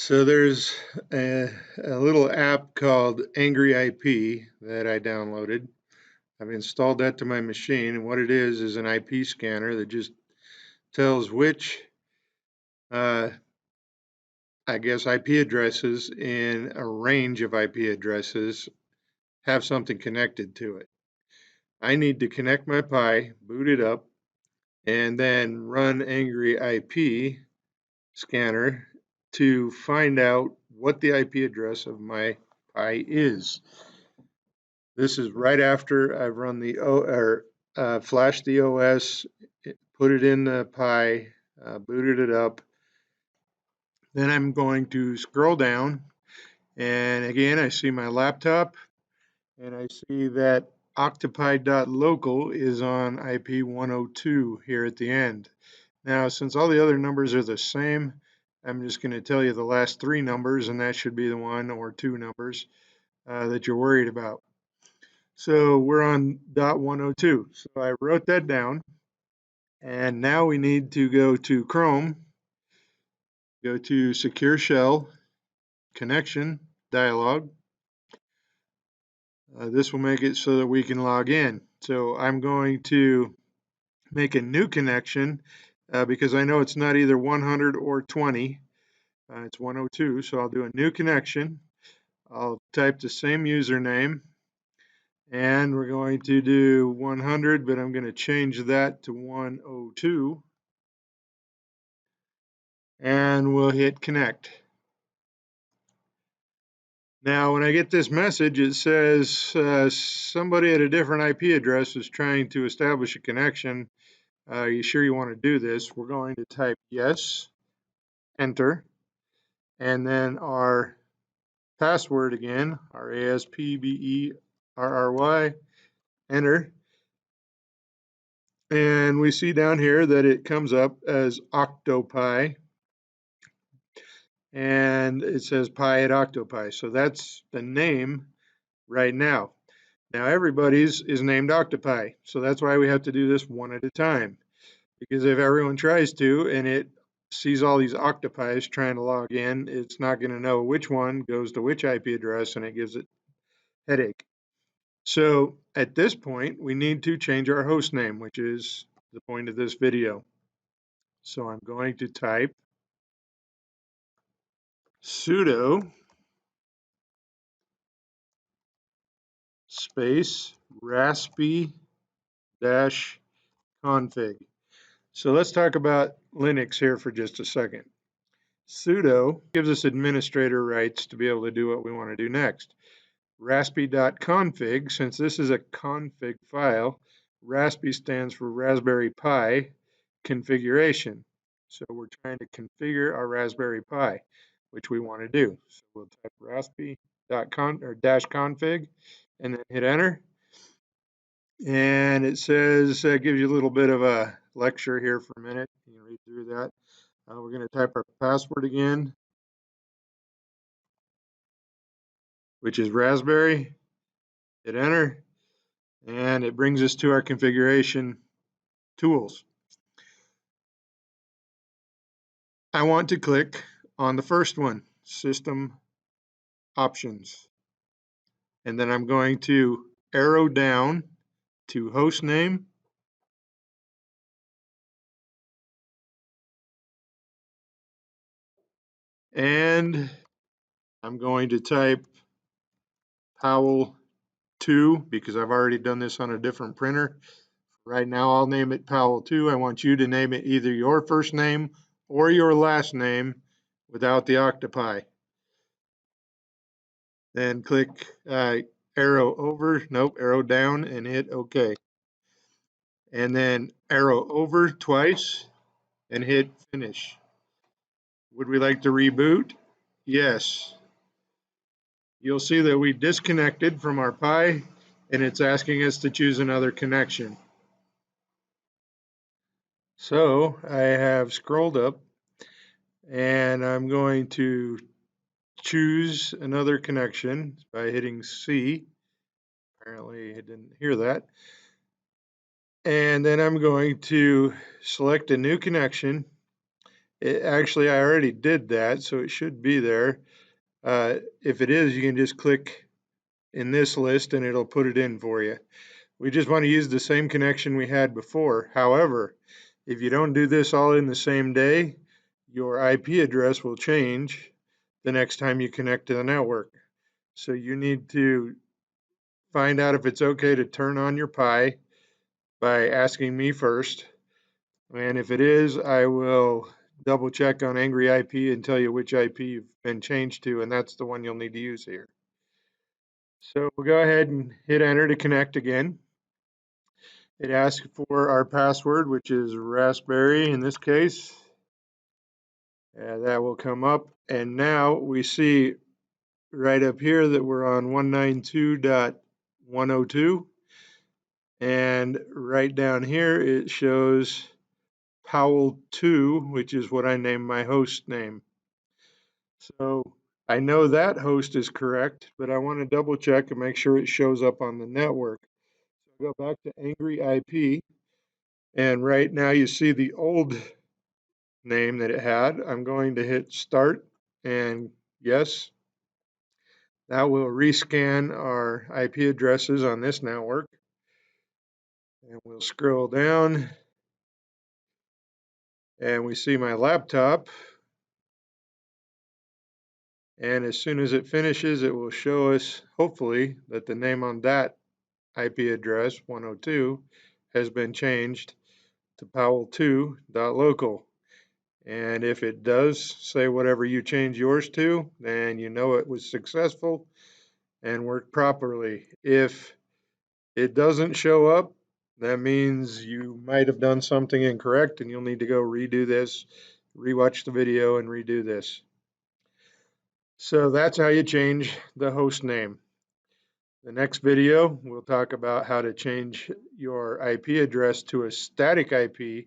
So there's a little app called Angry IP that I downloaded. I've installed that to my machine, and what it is an IP scanner that just tells which, uh, I guess, IP addresses in a range of IP addresses have something connected to it. I need to connect my Pi, boot it up, and then run Angry IP scanner to find out what the IP address of my Pi is. This is right after I've run the flashed the OS, put it in the Pi, booted it up. Then I'm going to scroll down, and again I see my laptop, and I see that octopi.local is on IP 102 here at the end. Now, since all the other numbers are the same, I'm just going to tell you the last three numbers, and that should be the one or two numbers that you're worried about. So we're on .102. So I wrote that down. And now we need to go to Chrome, go to Secure Shell, Connection, Dialog. This will make it so that we can log in. So I'm going to make a new connection because I know it's not either 100 or 20. It's 102, so I'll do a new connection. I'll type the same username. And we're going to do 100, but I'm going to change that to 102. And we'll hit connect. Now, when I get this message, it says somebody at a different IP address is trying to establish a connection. Are you sure you want to do this? We're going to type yes, enter, and then our password again, RASPBERRY, enter. And we see down here that it comes up as Octopi, and it says Pi at Octopi. So that's the name right now. Now everybody's is named Octopi, so that's why we have to do this one at a time. Because if everyone tries to and it sees all these octopi trying to log in, it's not going to know which one goes to which IP address, and it gives it headache. So at this point, we need to change our host name, which is the point of this video. So I'm going to type sudo space raspi -config. So let's talk about Linux here for just a second. Sudo gives us administrator rights to be able to do what we want to do next. Raspi.config, since this is a config file, Raspi stands for Raspberry Pi configuration. So we're trying to configure our Raspberry Pi, which we want to do. So we'll type raspi.config and then hit enter. And it says, gives you a little bit of a lecture here for a minute. You can read through that. We're going to type our password again, which is Raspberry. Hit enter, and it brings us to our configuration tools. I want to click on the first one, System Options. And then I'm going to arrow down to host name. And I'm going to type Powell 2 because I've already done this on a different printer. Right now I'll name it Powell 2. I want you to name it either your first name or your last name without the octopi. Then click arrow down and hit OK. And then arrow over twice and hit finish. Would we like to reboot? Yes. You'll see that we disconnected from our Pi and it's asking us to choose another connection. So I have scrolled up and I'm going to choose another connection by hitting C. Apparently I didn't hear that. And then I'm going to select a new connection Actually, I already did that, so it should be there. If it is, you can just click in this list and it'll put it in for you. We just want to use the same connection we had before. However, if you don't do this all in the same day, your IP address will change the next time you connect to the network. So you need to find out if it's okay to turn on your Pi by asking me first. And if it is, I will double check on Angry IP and tell you which IP you've been changed to, and that's the one you'll need to use here. So we'll go ahead and hit enter to connect again. It asks for our password, which is Raspberry in this case. That will come up. And now we see right up here that we're on 192.102. And right down here it shows Powell 2, which is what I named my host name. So I know that host is correct, but I want to double check and make sure it shows up on the network. So go back to Angry IP, and right now you see the old name that it had. I'm going to hit start, and yes, that will rescan our IP addresses on this network. And we'll scroll down, and we see my laptop. And as soon as it finishes, it will show us, hopefully, that the name on that IP address, 102, has been changed to powell2.local. And if it does say whatever you change yours to, then you know it was successful and worked properly. If it doesn't show up, that means you might have done something incorrect and you'll need to go redo this, rewatch the video and redo this. So that's how you change the host name. The next video, we'll talk about how to change your IP address to a static IP